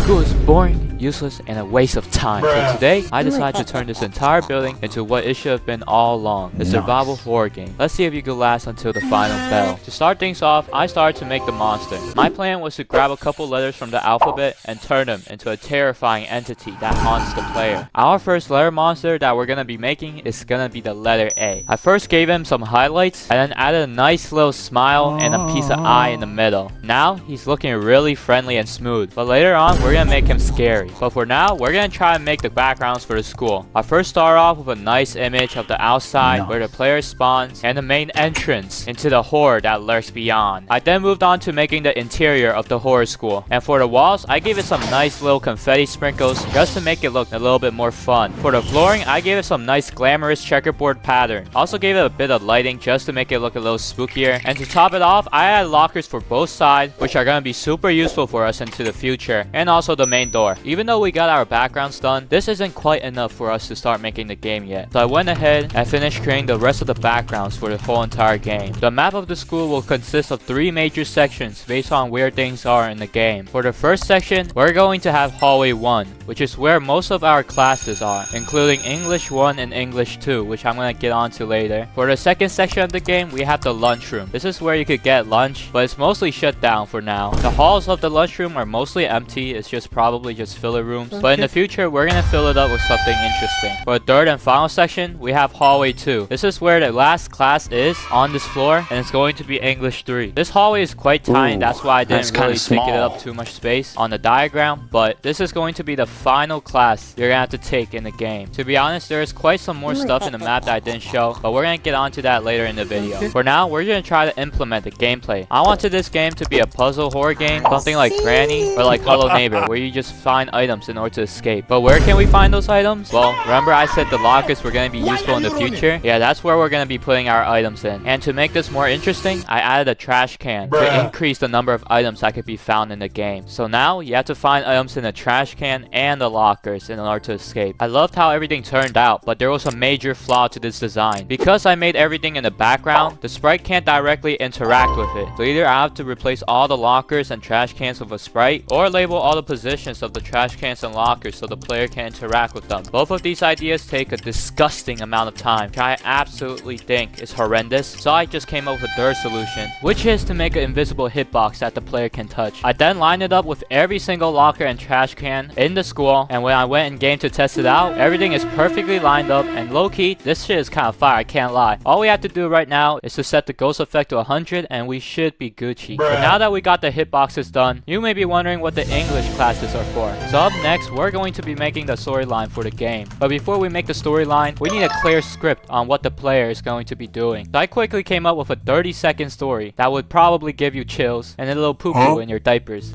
School is boring, useless, and a waste of time. So today, I decided to turn this entire building into what it should have been all along, a survival horror game. Let's see if you can last until the final bell. To start things off, I started to make the monster. My plan was to grab a couple letters from the alphabet and turn them into a terrifying entity that haunts the player. Our first letter monster that we're gonna be making is gonna be the letter A. I first gave him some highlights and then added a nice little smile and a piece of eye in the middle. Now, he's looking really friendly and smooth, but later on, we're gonna make him scary. But for now, we're gonna try and make the backgrounds for the school. I first start off with a nice image of the outside where the player spawns and the main entrance into the horror that lurks beyond. I then moved on to making the interior of the horror school. And for the walls, I gave it some nice little confetti sprinkles just to make it look a little bit more fun. For the flooring, I gave it some nice glamorous checkerboard pattern. Also gave it a bit of lighting just to make it look a little spookier. And to top it off, I added lockers for both sides, which are gonna be super useful for us into the future. And also the main door. Even though we got our backgrounds done, this isn't quite enough for us to start making the game yet. So I went ahead and finished creating the rest of the backgrounds for the whole entire game. The map of the school will consist of 3 major sections based on where things are in the game. For the first section, we're going to have hallway 1, which is where most of our classes are, including English 1 and English 2, which I'm going to get onto later. For the second section of the game, we have the lunchroom. This is where you could get lunch, but it's mostly shut down for now. The halls of the lunchroom are mostly empty. It's just probably just filler rooms, but in the future we're gonna fill it up with something interesting. For the third and final section, we have hallway 2. This is where the last class is on this floor, and it's going to be English 3. This hallway is quite tiny. That's why I didn't really take it up too much space on the diagram, but this is going to be the final class you're gonna have to take in the game. To be honest, there is quite some more stuff in the map that I didn't show, but we're gonna get onto that later in the video. For now, we're gonna try to implement the gameplay. I wanted this game to be a puzzle horror game, something like Granny or like Hello Neighbor, where you just find items in order to escape. But where can we find those items? Well, remember I said the lockers were going to be useful in the future? Yeah, that's where we're going to be putting our items in. And to make this more interesting, I added a trash can to increase the number of items that could be found in the game. So now, you have to find items in the trash can and the lockers in order to escape. I loved how everything turned out, but there was a major flaw to this design. Because I made everything in the background, the sprite can't directly interact with it. So either I have to replace all the lockers and trash cans with a sprite, or label all the positions of the trash cans and lockers so the player can interact with them. Both of these ideas take a disgusting amount of time, which I absolutely think is horrendous, so I just came up with a third solution, which is to make an invisible hitbox that the player can touch. I then lined it up with every single locker and trash can in the school, and when I went in game to test it out, everything is perfectly lined up, and low-key, this shit is kind of fire, I can't lie. All we have to do right now is to set the ghost effect to 100, and we should be Gucci. But now that we got the hitboxes done, you may be wondering what the English classes are for. So up next, we're going to be making the storyline for the game. But before we make the storyline, we need a clear script on what the player is going to be doing. So I quickly came up with a 30-second story that would probably give you chills and a little poo-poo in your diapers.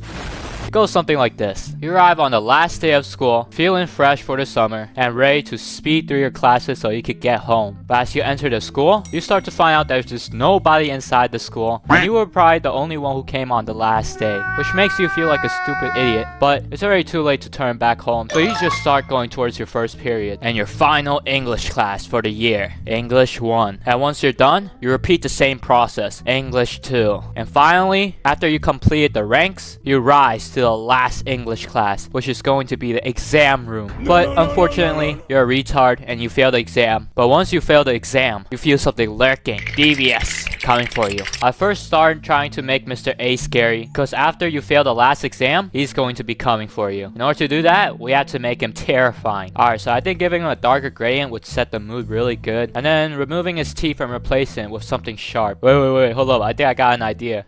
It goes something like this. You arrive on the last day of school, feeling fresh for the summer, and ready to speed through your classes so you could get home. But as you enter the school, you start to find out there's just nobody inside the school, and you were probably the only one who came on the last day, which makes you feel like a stupid idiot, but it's already too late to turn back home, so you just start going towards your first period, and your final English class for the year, English 1. And once you're done, you repeat the same process, English 2. And finally, after you completed the ranks, you rise to the last English class, which is going to be the exam room. But unfortunately, you're a retard and you fail the exam. But once you fail the exam, you feel something lurking, devious, coming for you. I first started trying to make Mr. A scary, because after you fail the last exam, he's going to be coming for you. In order to do that, we had to make him terrifying. Alright, so I think giving him a darker gradient would set the mood really good. And then removing his teeth and replacing it with something sharp. Wait, hold up. I think I got an idea.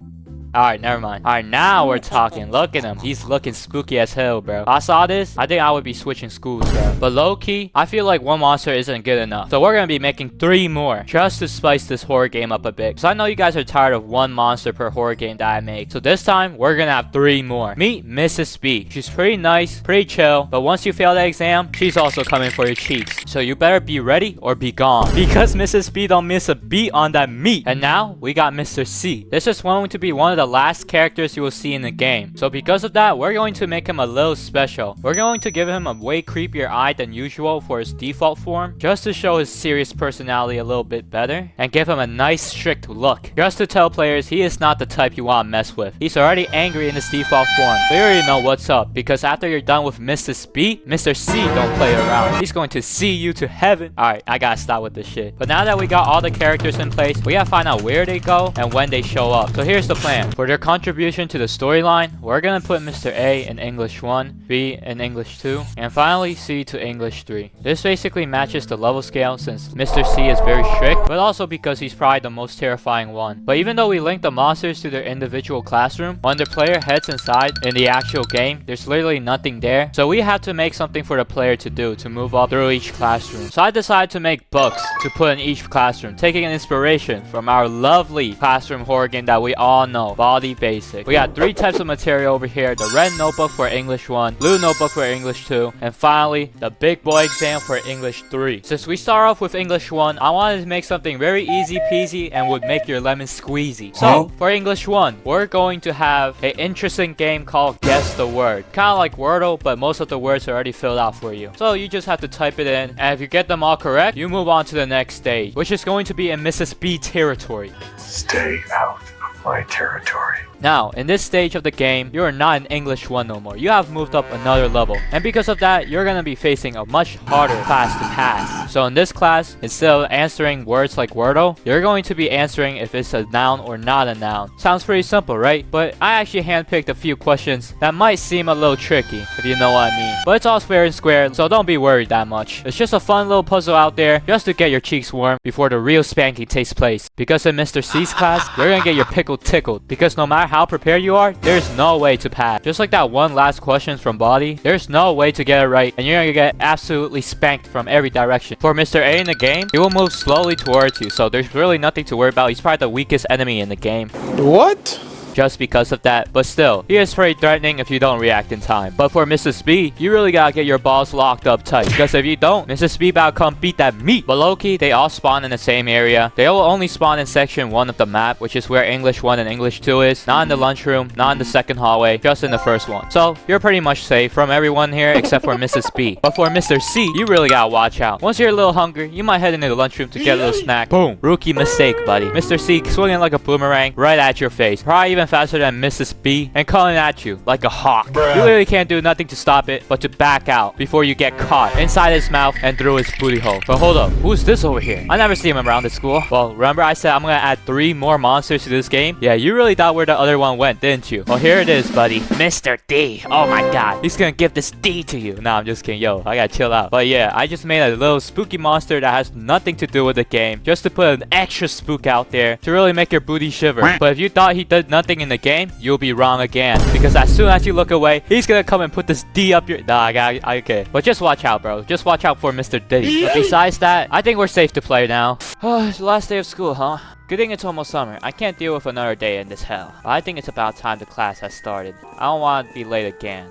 Alright, never mind. Alright, now we're talking. Look at him. He's looking spooky as hell, bro. If I saw this, I think I would be switching schools, bro. But low-key, I feel like one monster isn't good enough. So we're gonna be making 3 more, just to spice this horror game up a bit. So I know you guys are tired of one monster per horror game that I make. So this time, we're gonna have 3 more. Meet Mrs. B. She's pretty nice, pretty chill, but once you fail the exam, she's also coming for your cheeks. So you better be ready or be gone, because Mrs. B don't miss a beat on that meat. And now, we got Mr. C. This is going to be one of the the last characters you will see in the game. So because of that, we're going to make him a little special. We're going to give him a way creepier eye than usual for his default form, just to show his serious personality a little bit better, and give him a nice strict look, just to tell players he is not the type you want to mess with. He's already angry in his default form. We already know what's up, because after you're done with Mrs. B, Mr. C don't play around. He's going to see you to heaven. Alright, I gotta stop with this shit. But now that we got all the characters in place, we gotta find out where they go and when they show up. So here's the plan. For their contribution to the storyline, we're gonna put Mr. A in English 1, B in English 2, and finally C to English 3. This basically matches the level scale since Mr. C is very strict, but also because he's probably the most terrifying one. But even though we link the monsters to their individual classroom, when the player heads inside in the actual game, there's literally nothing there. So we have to make something for the player to do to move up through each classroom. So I decided to make books to put in each classroom, taking an inspiration from our lovely classroom horror game that we all know, Body Basic. We got 3 types of material over here: the red notebook for English 1, blue notebook for English 2, and finally the big boy exam for English 3. Since we start off with English 1, I wanted to make something very easy peasy and would make your lemon squeezy. So for English 1, we're going to have an interesting game called Guess the Word. Kind of like Wordle, but most of the words are already filled out for you. So you just have to type it in, and if you get them all correct, you move on to the next stage, which is going to be in Mrs. B territory. Stay out of my territory. Now, in this stage of the game, you are not in English 1 no more. You have moved up another level. And because of that, you're going to be facing a much harder class to pass. So in this class, instead of answering words like Wordle, you're going to be answering if it's a noun or not a noun. Sounds pretty simple, right? But I actually handpicked a few questions that might seem a little tricky, if you know what I mean. But it's all fair and square, so don't be worried that much. It's just a fun little puzzle out there, just to get your cheeks warm before the real spanking takes place. Because in Mr. C's class, you're going to get your pickle tickled. Because no matter how prepared you are, there's no way to pass. Just like that one last question from Body, there's no way to get it right, and you're gonna get absolutely spanked from every direction. For Mr. A in the game, he will move slowly towards you, so there's really nothing to worry about. He's probably the weakest enemy in the game. What? Just because of that, but still, he is pretty threatening if you don't react in time. But for Mrs. B, you really gotta get your balls locked up tight, because if you don't, Mrs. B about to come beat that meat. But low-key, they all spawn in the same area. They will only spawn in section 1 of the map, which is where English 1 and English 2 is. Not in the lunchroom, not in the second hallway, just in the first one. So, you're pretty much safe from everyone here except for Mrs. B. But for Mr. C, you really gotta watch out. Once you're a little hungry, you might head into the lunchroom to get a little snack. Boom. Rookie mistake, buddy. Mr. C swinging like a boomerang right at your face. Probably even faster than Mrs. B, and coming at you like a hawk. You literally can't do nothing to stop it but to back out before you get caught inside his mouth and through his booty hole. But hold up, who's this over here? I never see him around the school. Well, remember I said I'm gonna add 3 more monsters to this game? Yeah, you really thought where the other one went, didn't you? Well, here it is, buddy. Mr. D. Oh my god, he's gonna give this D to you. Nah, I'm just kidding. Yo, I gotta chill out. But yeah, I just made a little spooky monster that has nothing to do with the game, just to put an extra spook out there to really make your booty shiver. But if you thought he did nothing in the game, you'll be wrong again, because as soon as you look away, he's gonna come and put this D up your... Nah, okay. But just watch out, bro. Just watch out for Mr. D. But besides that, I think we're safe to play now. Oh, it's the last day of school, huh? Good thing it's almost summer. I can't deal with another day in this hell. But I think it's about time the class has started. I don't want to be late again.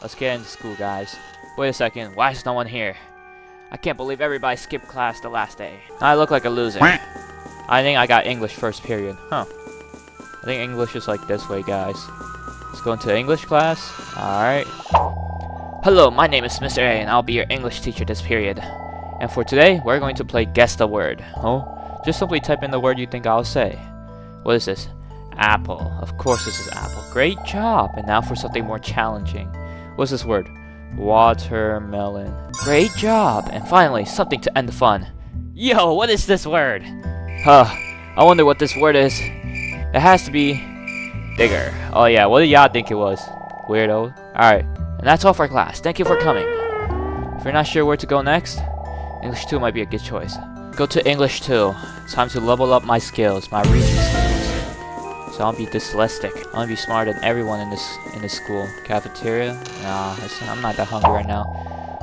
Let's get into school, guys. Wait a second. Why is no one here? I can't believe everybody skipped class the last day. I look like a loser. I think I got English first period. Huh. I think English is like this way, guys. Let's go into English class. Alright. Hello, my name is Mr. A, and I'll be your English teacher this period. And for today, we're going to play Guess the Word. Oh? Just simply type in the word you think I'll say. What is this? Apple. Of course this is apple. Great job. And now for something more challenging. What's this word? Watermelon. Great job. And finally, something to end the fun. Yo, what is this word? I wonder what this word is. It has to be digger. Oh yeah, what did y'all think it was? Weirdo. Alright, and that's all for class. Thank you for coming. If you're not sure where to go next, English 2 might be a good choice. Go to English 2. It's time to level up my skills, my reading skills. So I'll be dyslexic. I want to be smarter than everyone in this school. Cafeteria? Nah, I'm not that hungry right now.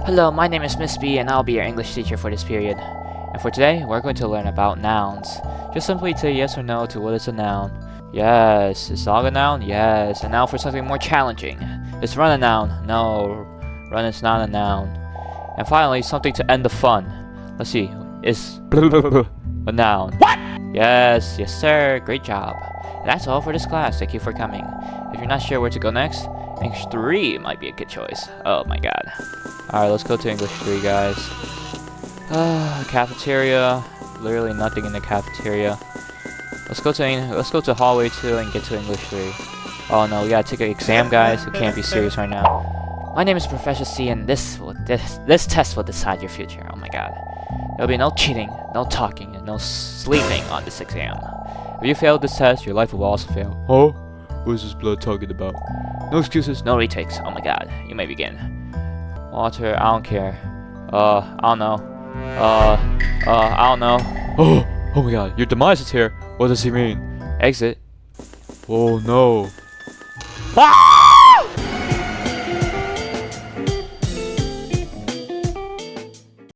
Hello, my name is Miss B, and I'll be your English teacher for this period. And for today, we're going to learn about nouns. Just simply say yes or no to what is a noun. Yes. Is dog a noun? Yes. And now for something more challenging. Is run a noun? No. Run is not a noun. And finally, something to end the fun. Let's see. Is a noun? What? Yes, yes sir, great job. That's all for this class, thank you for coming. If you're not sure where to go next, English 3 might be a good choice. Oh my god. Alright, let's go to English 3, guys. Cafeteria. Literally nothing in the cafeteria. Let's go to hallway 2 and get to English 3. Oh no, we gotta take an exam, guys. We can't be serious right now. My name is Professor C, and this test will decide your future. Oh my god. There'll be no cheating, no talking, and no sleeping on this exam. If you fail this test, your life will also fail. Huh? What is this blood talking about? No excuses, no retakes. Oh my god. You may begin. Walter, I don't care. I don't know. I don't know. Oh my god. Your demise is here. What does he mean? Exit. Oh no. Ah!